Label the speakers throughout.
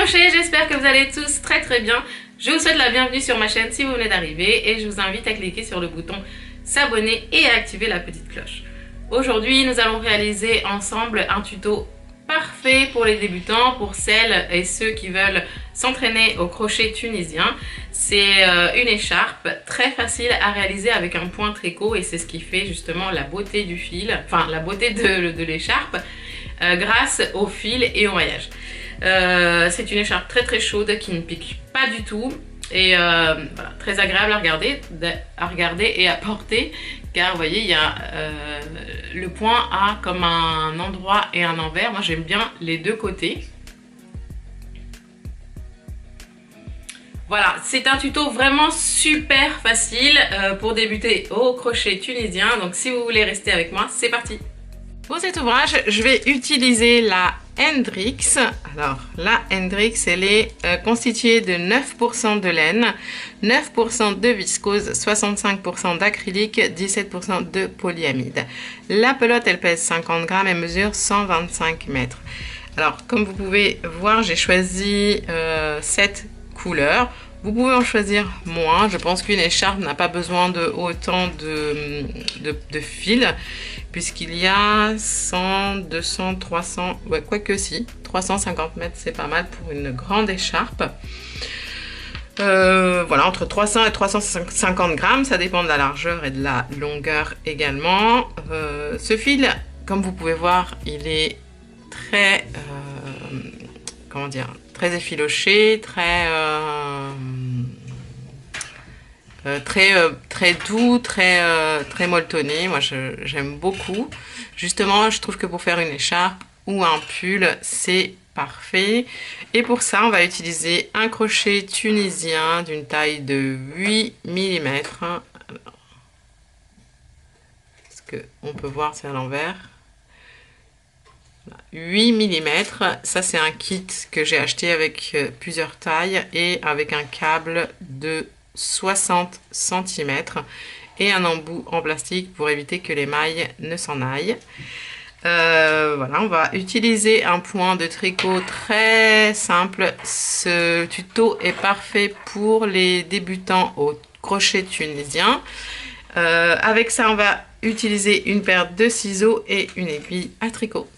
Speaker 1: crochet, j'espère que vous allez tous très bien. Je vous souhaite la bienvenue sur ma chaîne si vous venez d'arriver et je vous invite à cliquer sur le bouton s'abonner et à activer la petite cloche. Aujourd'hui, nous allons réaliser ensemble un tuto parfait pour les débutants, pour celles et ceux qui veulent s'entraîner au crochet tunisien. C'est une écharpe très facile à réaliser avec un point tricot et c'est ce qui fait justement la beauté du fil, enfin la beauté de l'écharpe grâce au fil et au maillage. C'est une écharpe très chaude qui ne pique pas du tout et voilà, très agréable à regarder et à porter car vous voyez il y a le point a comme un endroit et un envers. Moi j'aime bien les deux côtés. Voilà, c'est un tuto vraiment super facile pour débuter au crochet tunisien. Donc si vous voulez rester avec moi, c'est parti. Pour cet ouvrage, je vais utiliser la Hendrix. Alors, la Hendrix, elle est constituée de 9% de laine, 9% de viscose, 65% d'acrylique, 17% de polyamide. La pelote, elle pèse 50 grammes et mesure 125 mètres. Alors, comme vous pouvez voir, j'ai choisi 7 couleurs. Vous pouvez en choisir moins. Je pense qu'une écharpe n'a pas besoin de autant de fils, puisqu'il y a 100, 200, 300, ouais, quoique si, 350 mètres, c'est pas mal pour une grande écharpe. Voilà, entre 300 et 350 grammes, ça dépend de la largeur et de la longueur également. Ce fil, comme vous pouvez voir, il est très, comment dire, très effiloché, très doux, très molletonné. Moi j'aime beaucoup. Justement, je trouve que pour faire une écharpe ou un pull, c'est parfait. Et pour ça, on va utiliser un crochet tunisien d'une taille de 8 mm. Ce qu'on peut voir, c'est à l'envers. 8 mm, ça c'est un kit que j'ai acheté avec plusieurs tailles et avec un câble de 60 cm et un embout en plastique pour éviter que les mailles ne s'en aillent. Voilà, on va utiliser un point de tricot très simple. Ce tuto est parfait pour les débutants au crochet tunisien. Avec ça, on va utiliser une paire de ciseaux et une aiguille à tricot.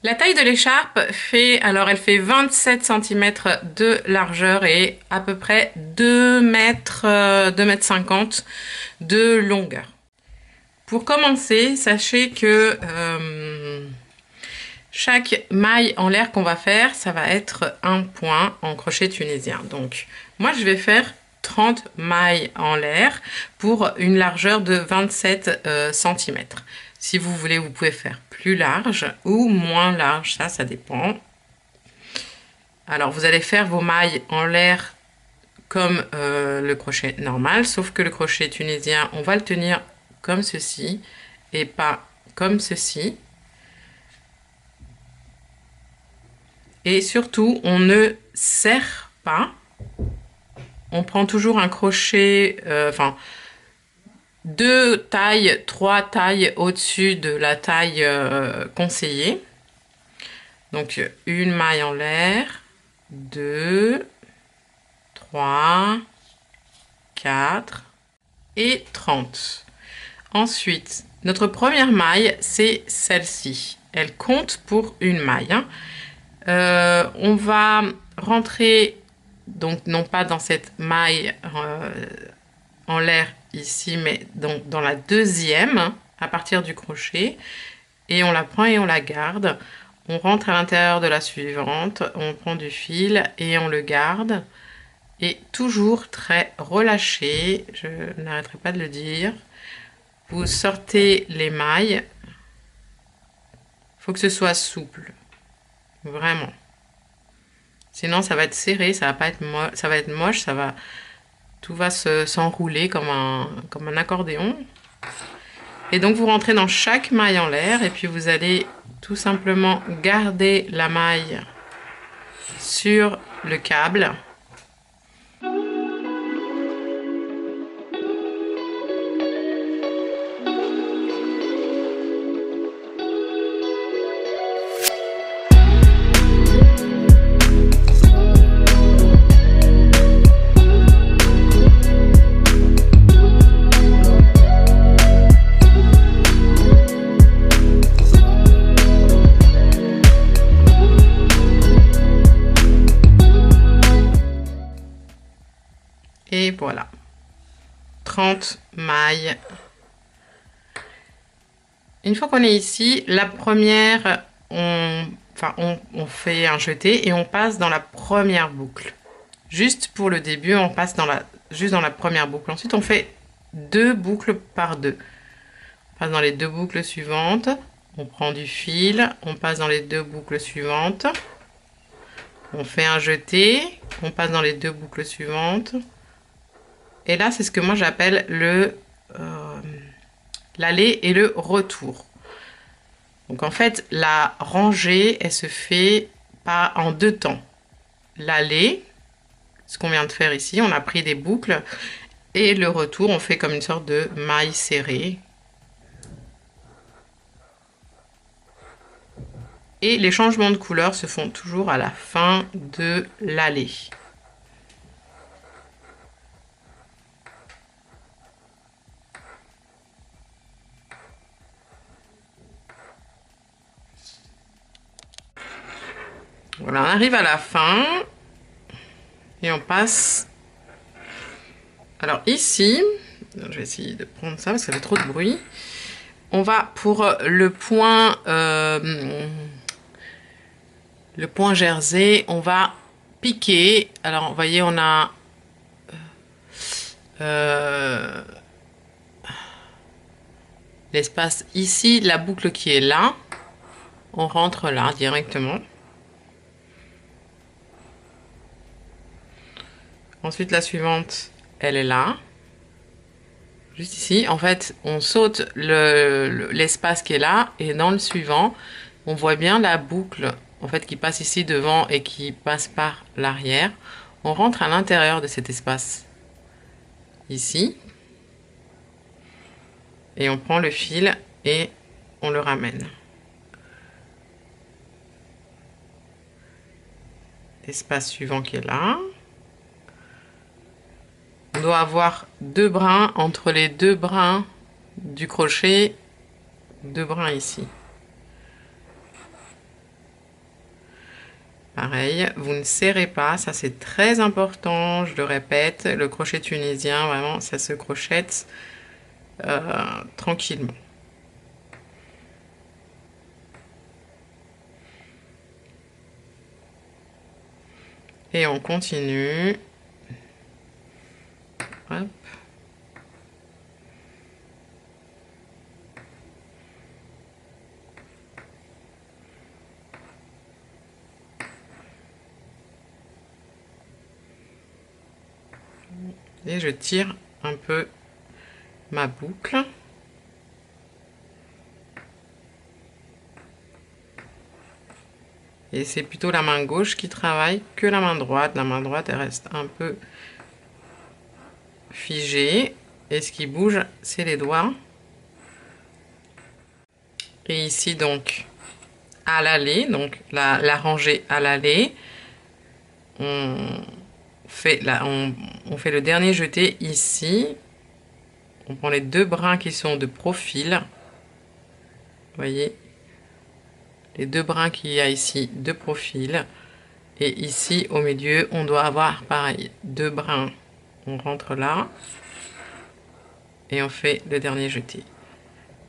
Speaker 1: La taille de l'écharpe fait, alors elle fait 27 cm de largeur et à peu près 2 mètres 50 de longueur. Pour commencer, sachez que chaque maille en l'air qu'on va faire, ça va être un point en crochet tunisien. Donc moi je vais faire 30 mailles en l'air pour une largeur de 27 cm. Si vous voulez, vous pouvez faire plus large ou moins large, ça dépend. Alors, vous allez faire vos mailles en l'air comme le crochet normal, sauf que le crochet tunisien, on va le tenir comme ceci et pas comme ceci. Et surtout, on ne serre pas. On prend toujours un crochet, enfin, 2 tailles, 3 tailles au-dessus de la taille conseillée. Donc une maille en l'air, 2, 3, 4 et 30. Ensuite, notre première maille, c'est celle-ci. Elle compte pour une maille. On va rentrer, donc non pas dans cette maille en l'air ici, mais donc dans la deuxième à partir du crochet, et on la prend et on la garde. On rentre à l'intérieur de la suivante, on prend du fil et on le garde, et toujours très relâché, je n'arrêterai pas de le dire. Vous sortez les mailles, il faut que ce soit souple, vraiment, sinon ça va être serré, ça va pas être ça va être moche, tout va s'enrouler comme un accordéon. Et donc vous rentrez dans chaque maille en l'air et puis vous allez tout simplement garder la maille sur le câble. 30 mailles. Une fois qu'on est ici, la première, on fait un jeté et on passe dans la première boucle. Juste pour le début, on passe juste dans la première boucle. Ensuite, on fait 2 boucles par 2. On passe dans les 2 boucles suivantes. On prend du fil, on passe dans les 2 boucles suivantes. On fait un jeté, on passe dans les 2 boucles suivantes. Et là, c'est ce que moi j'appelle l'aller et le retour. Donc en fait, la rangée, elle se fait pas en 2 temps. L'aller, ce qu'on vient de faire ici, on a pris des boucles. Et le retour, on fait comme une sorte de maille serrée. Et les changements de couleur se font toujours à la fin de l'aller. Voilà, on arrive à la fin et on passe. Alors ici, je vais essayer de prendre ça parce que ça fait trop de bruit. On va pour le point jersey, on va piquer. Alors vous voyez, on a l'espace ici, la boucle qui est là. On rentre là directement. Ensuite, la suivante, elle est là. Juste ici. En fait, on saute l'espace qui est là. Et dans le suivant, on voit bien la boucle en fait, qui passe ici devant et qui passe par l'arrière. On rentre à l'intérieur de cet espace. Ici. Et on prend le fil et on le ramène. L'espace suivant qui est là. On doit avoir 2 brins entre les 2 brins du crochet, 2 brins ici. Pareil, vous ne serrez pas, ça c'est très important, je le répète, le crochet tunisien, vraiment, ça se crochette tranquillement. Et on continue. Hop. Et je tire un peu ma boucle. Et c'est plutôt la main gauche qui travaille que la main droite. La main droite, elle reste un peu figée. Et ce qui bouge, c'est les doigts. Et ici, donc, à l'aller, donc la rangée à l'aller, on fait le dernier jeté ici. On prend les 2 brins qui sont de profil. Vous voyez, les 2 brins qu'il y a ici de profil. Et ici, au milieu, on doit avoir pareil, 2 brins. On rentre là. Et on fait le dernier jeté.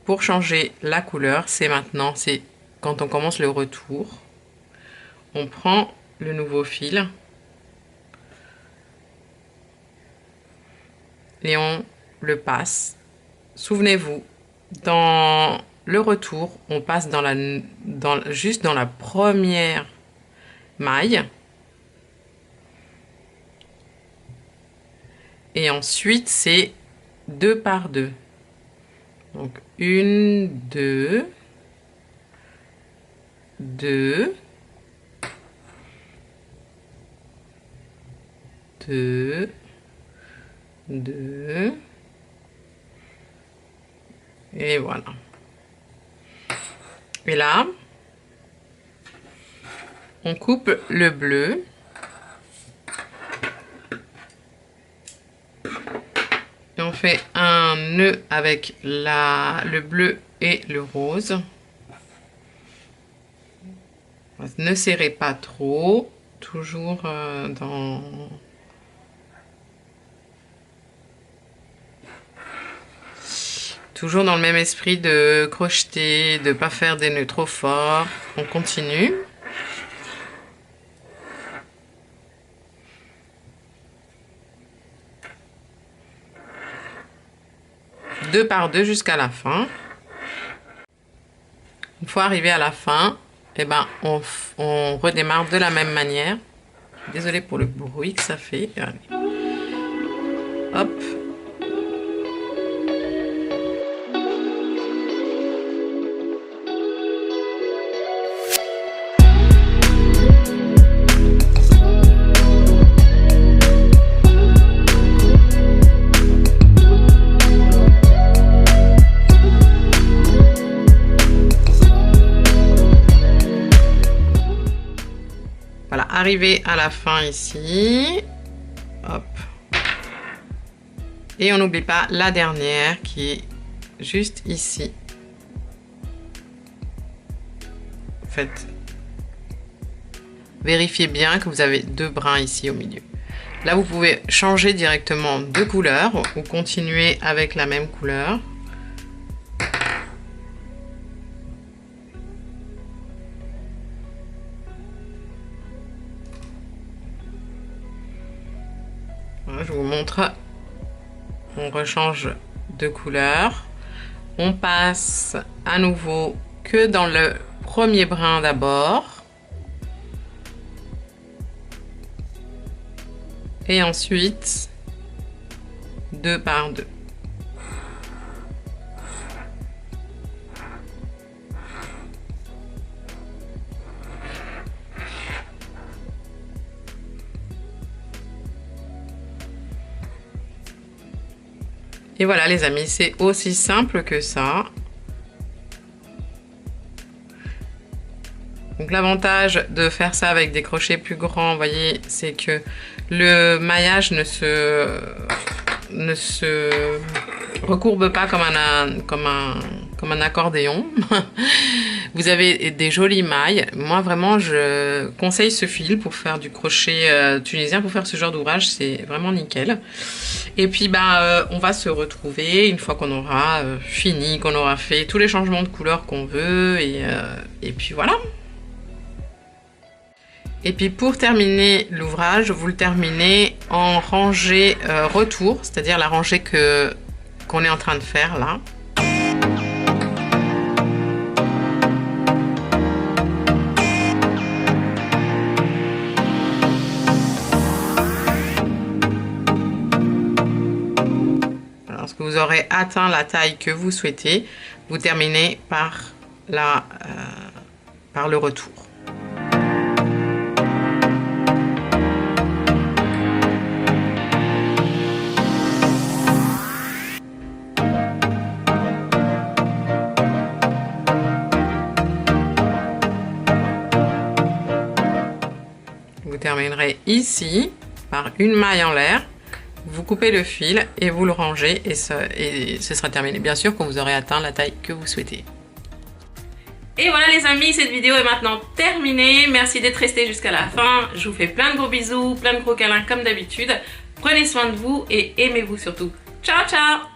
Speaker 1: Pour changer la couleur, c'est maintenant, c'est quand on commence le retour. On prend le nouveau fil. Et on le passe. Souvenez-vous, dans le retour, on passe juste dans la première maille. Et ensuite, c'est 2 par 2. Donc, 1, 2, 2, 2, 2. Et voilà. Et là, on coupe le bleu. Et on fait un nœud avec le bleu et le rose. Ne serrez pas trop, toujours dans... Toujours dans le même esprit de crocheter, de ne pas faire des nœuds trop forts. On continue. Deux par deux jusqu'à la fin. Une fois arrivé à la fin, eh ben, on redémarre de la même manière. Désolée pour le bruit que ça fait. Allez. Hop. Voilà, arrivé à la fin ici, hop, et on n'oublie pas la dernière qui est juste ici. Faites, vérifiez bien que vous avez deux brins ici au milieu. Là, vous pouvez changer directement de couleur ou continuer avec la même couleur. Voilà, je vous montre. On rechange de couleur. On passe à nouveau que dans le premier brin d'abord. Et ensuite, deux par deux. Et voilà les amis, c'est aussi simple que ça. Donc l'avantage de faire ça avec des crochets plus grands, vous voyez, c'est que le maillage ne se recourbe pas comme un accordéon. Vous avez des jolies mailles. Moi vraiment je conseille ce fil pour faire du crochet tunisien, pour faire ce genre d'ouvrage, c'est vraiment nickel. Et puis on va se retrouver une fois qu'on aura fini, qu'on aura fait tous les changements de couleur qu'on veut et puis voilà. Et puis pour terminer l'ouvrage, vous le terminez en rangée retour, c'est-à-dire la rangée qu'on est en train de faire là. Lorsque vous aurez atteint la taille que vous souhaitez, vous terminez par le retour. Vous terminerez ici par une maille en l'air. Vous coupez le fil et vous le rangez et ce sera terminé. Bien sûr quand vous aurez atteint la taille que vous souhaitez. Et voilà les amis, cette vidéo est maintenant terminée. Merci d'être restés jusqu'à la fin. Je vous fais plein de gros bisous, plein de gros câlins comme d'habitude. Prenez soin de vous et aimez-vous surtout. Ciao ciao!